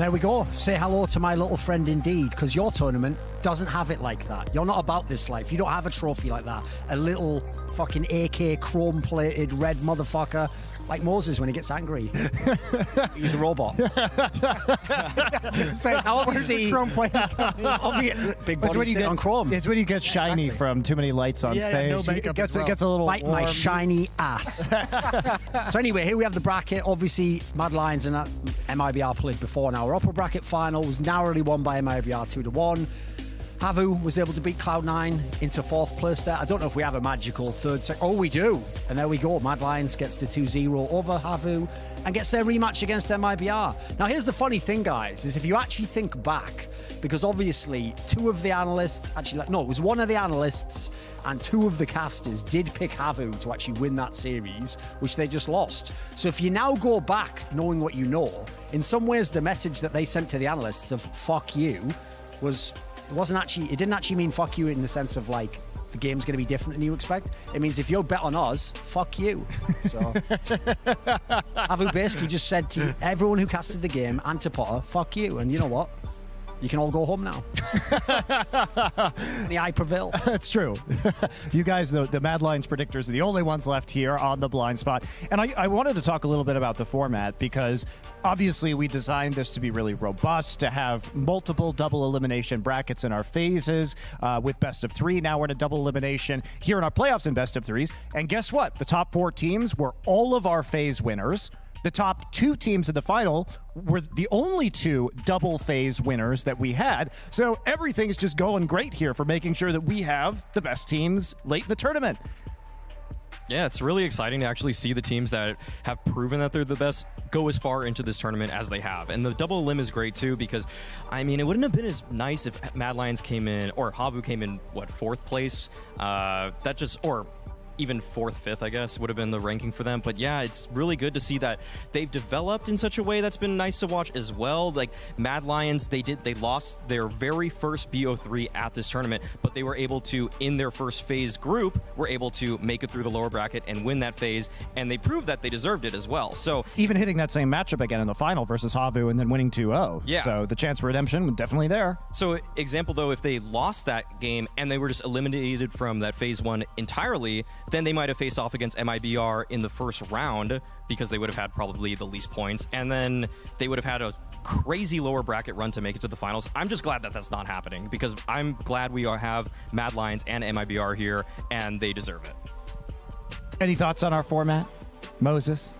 There we go. Say hello to my little friend indeed, because your tournament doesn't have it like that. You're not about this life. You don't have a trophy like that. A little fucking AK chrome-plated red motherfucker like Moses when he gets angry. He's a robot. Now, obviously, big body sit on chrome. It's when you get shiny from too many lights on stage. No It gets a little like warm. my shiny ass. So anyway, here we have the bracket. Obviously, Mad Lions and MIBR played before. Now, our upper bracket final was narrowly won by MIBR 2-1. Havu was able to beat Cloud9 into fourth place there. I don't know if we have a magical third set. Oh, we do. And there we go. Mad Lions gets the 2-0 over Havu and gets their rematch against MIBR. Now, here's the funny thing, guys, is if you actually think back, because obviously two of the analysts, it was one of the analysts and two of the casters did pick Havu to actually win that series, which they just lost. So if you now go back knowing what you know, in some ways the message that they sent to the analysts of fuck you it didn't actually mean fuck you in the sense of like the game's going to be different than you expect. It means if you bet on us, fuck you. So Havu basically just said to everyone who casted the game and to Potter, fuck you. And you know what? You can all go home now. I prevail. That's true. You guys, the Mad Lions predictors, are the only ones left here on the blind spot. And I wanted to talk a little bit about the format because obviously we designed this to be really robust, to have multiple double elimination brackets in our phases with best of 3. Now we're in a double elimination here in our playoffs in best of 3s. And guess what? The top 4 teams were all of our phase winners. The top 2 teams in the final were the only 2 double phase winners that we had. So everything's just going great here for making sure that we have the best teams late in the tournament. Yeah, it's really exciting to actually see the teams that have proven that they're the best go as far into this tournament as they have. And the double elim is great too because, I mean, it wouldn't have been as nice if Mad Lions came in, or Havu came in, 4th place? Or even 4th, 5th, I guess, would have been the ranking for them. But yeah, it's really good to see that they've developed in such a way that's been nice to watch as well. Like Mad Lions, they lost their very first BO3 at this tournament, but they were able to, in their first phase group, were able to make it through the lower bracket and win that phase, and they proved that they deserved it as well. So even hitting that same matchup again in the final versus Havu and then winning 2-0. Yeah. So the chance for redemption was definitely there. So example though, if they lost that game and they were just eliminated from that phase 1 entirely, then they might have faced off against MIBR in the first round because they would have had probably the least points, and then they would have had a crazy lower bracket run to make it to the finals. I'm just glad that that's not happening because I'm glad we have Mad Lions and MIBR here, and they deserve it. Any thoughts on our format? Moses?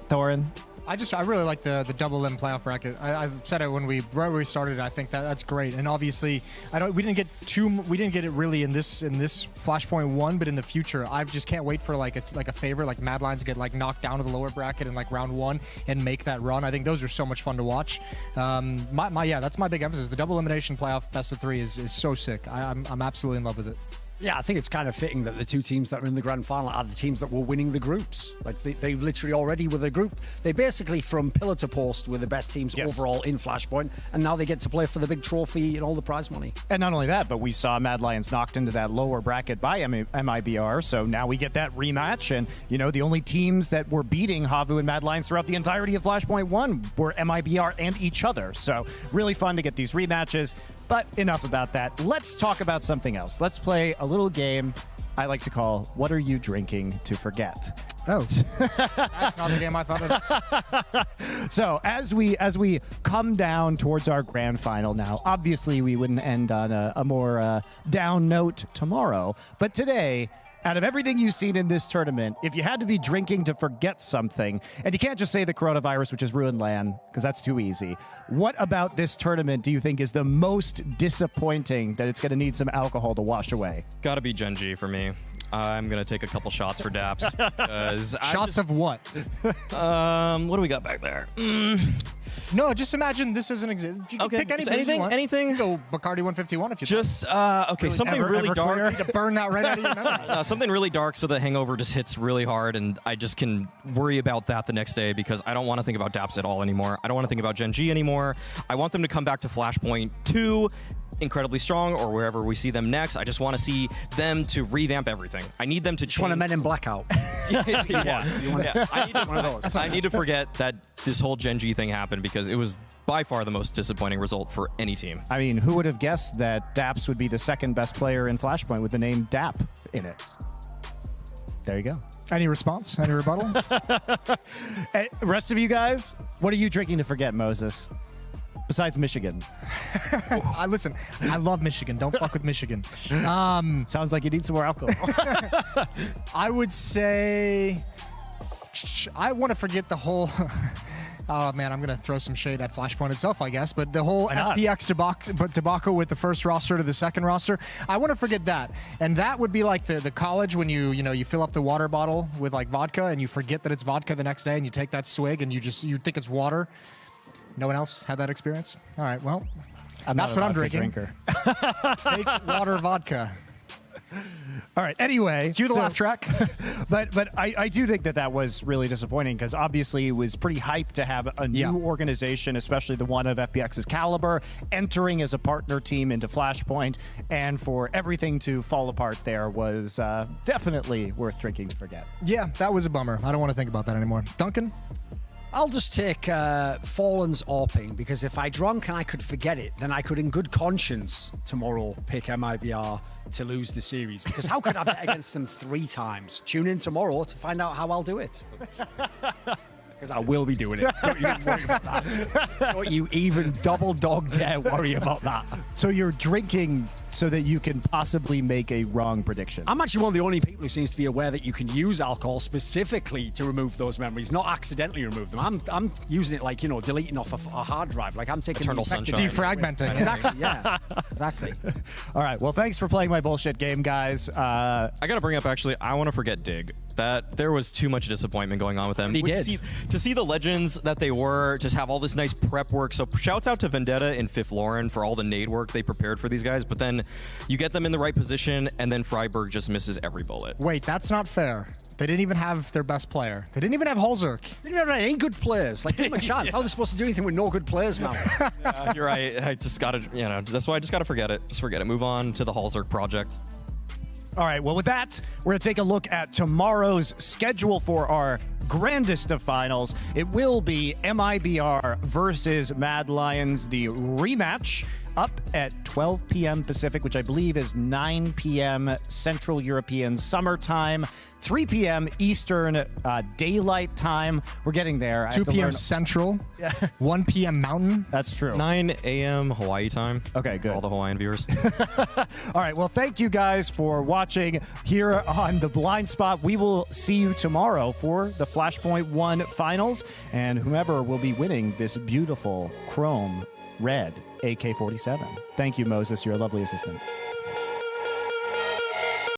Thorin? I really like the double elim playoff bracket. I said it when we started. I think that's great. And obviously, we didn't get it really in this Flashpoint 1, but in the future, I just can't wait for like a favor like Mad Lions to get like knocked down to the lower bracket in like round 1 and make that run. I think those are so much fun to watch. That's my big emphasis. The double elimination playoff best of 3 is so sick. I'm absolutely in love with it. Yeah, I think it's kind of fitting that the 2 teams that are in the grand final are the teams that were winning the groups. Like they literally already were the group. They basically, from pillar to post, were the best teams overall in Flashpoint, and now they get to play for the big trophy and all the prize money. And not only that, but we saw Mad Lions knocked into that lower bracket by MIBR, so now we get that rematch, and the only teams that were beating Havu and Mad Lions throughout the entirety of Flashpoint 1 were MIBR and each other. So really fun to get these rematches. But enough about that. Let's talk about something else. Let's play a little game I like to call What Are You Drinking to Forget? Oh, that's not the game I thought of. So as we come down towards our grand final now, obviously we wouldn't end on a more down note tomorrow. But today, out of everything you've seen in this tournament, if you had to be drinking to forget something, and you can't just say the coronavirus, which has ruined LAN, because that's too easy, what about this tournament do you think is the most disappointing that it's going to need some alcohol to wash away? Gotta be Gen G for me. I'm gonna take a couple shots for Daps. Shots of what? What do we got back there? No, just imagine this is an example. Okay, pick anything. Anything. Go Bacardi 151 if you just okay. Something really dark. need to burn that right out of your memory. Something really dark, so the hangover just hits really hard, and I just can worry about that the next day because I don't want to think about Daps at all anymore. I don't want to think about Gen G anymore. I want them to come back to Flashpoint 2. incredibly strong or wherever we see them next. I just want to see them to revamp everything. I need them to Just want a change. Men in Black out. Yeah. I need to, One of those. I need to forget that this whole Gen G thing happened because it was by far the most disappointing result for any team. I mean, who would have guessed that Daps would be the second best player in Flashpoint with the name Dap in it? There you go. Any response? Any rebuttal? Hey, rest of you guys, what are you drinking to forget, Moses? Besides Michigan. Listen, I love Michigan. Don't fuck with Michigan. Sounds like you need some more alcohol. I would say I want to forget the whole. Oh man, I'm gonna throw some shade at Flashpoint itself, I guess. But the whole not? FPX debacle with the first roster to the second roster, I want to forget that. And that would be like the college when you fill up the water bottle with like vodka and you forget that it's vodka the next day and you take that swig and you think it's water. No one else had that experience? All right, well, that's what I'm drinking. Fake water vodka. All right. Anyway, Cue the laugh track. but I do think that was really disappointing because obviously it was pretty hyped to have a new organization, especially the one of FPX's caliber, entering as a partner team into Flashpoint, and for everything to fall apart there was definitely worth drinking to forget. Yeah, that was a bummer. I don't want to think about that anymore. Duncan? I'll just take Fallen's ARPing, because if I drank and I could forget it, then I could in good conscience tomorrow pick MIBR to lose the series. Because how could I bet against them 3 times? Tune in tomorrow to find out how I'll do it. Because I will be doing it. Don't you even worry about that. Don't you even double dog dare worry about that. So you're drinking so that you can possibly make a wrong prediction. I'm actually one of the only people who seems to be aware that you can use alcohol specifically to remove those memories, not accidentally remove them. I'm using it like, deleting off a hard drive. Like I'm taking Eternal the effective- sunshine. Defragmenting. Exactly, yeah. Exactly. All right. Well, thanks for playing my bullshit game, guys. I got to bring up, actually, I want to forget Dig. That there was too much disappointment going on with them. He did. To see the legends that they were, just have all this nice prep work. So shouts out to Vendetta and Fifth Lauren for all the nade work they prepared for these guys. But then you get them in the right position, and then Freiburg just misses every bullet. Wait, that's not fair. They didn't even have their best player. They didn't even have Holzerk. They didn't have any good players. Like, give them a chance. How are they supposed to do anything with no good players, man? You're right. I just got to, that's why I just got to forget it. Just forget it. Move on to the Halzerk project. All right, well, with that, we're going to take a look at tomorrow's schedule for our grandest of finals. It will be MIBR versus Mad Lions, the rematch, up at 12 p.m. Pacific, which I believe is 9 p.m. Central European Summer Time, 3 p.m. Eastern Daylight Time. We're getting there. 2 p.m. Central, 1 p.m. Mountain. That's true. 9 a.m. Hawaii time. Okay, good. For all the Hawaiian viewers. All right, well, thank you guys for watching here on The Blind Spot. We will see you tomorrow for the Flashpoint 1 finals, and whomever will be winning this beautiful chrome red AK-47. Thank you, Moses. You're a lovely assistant.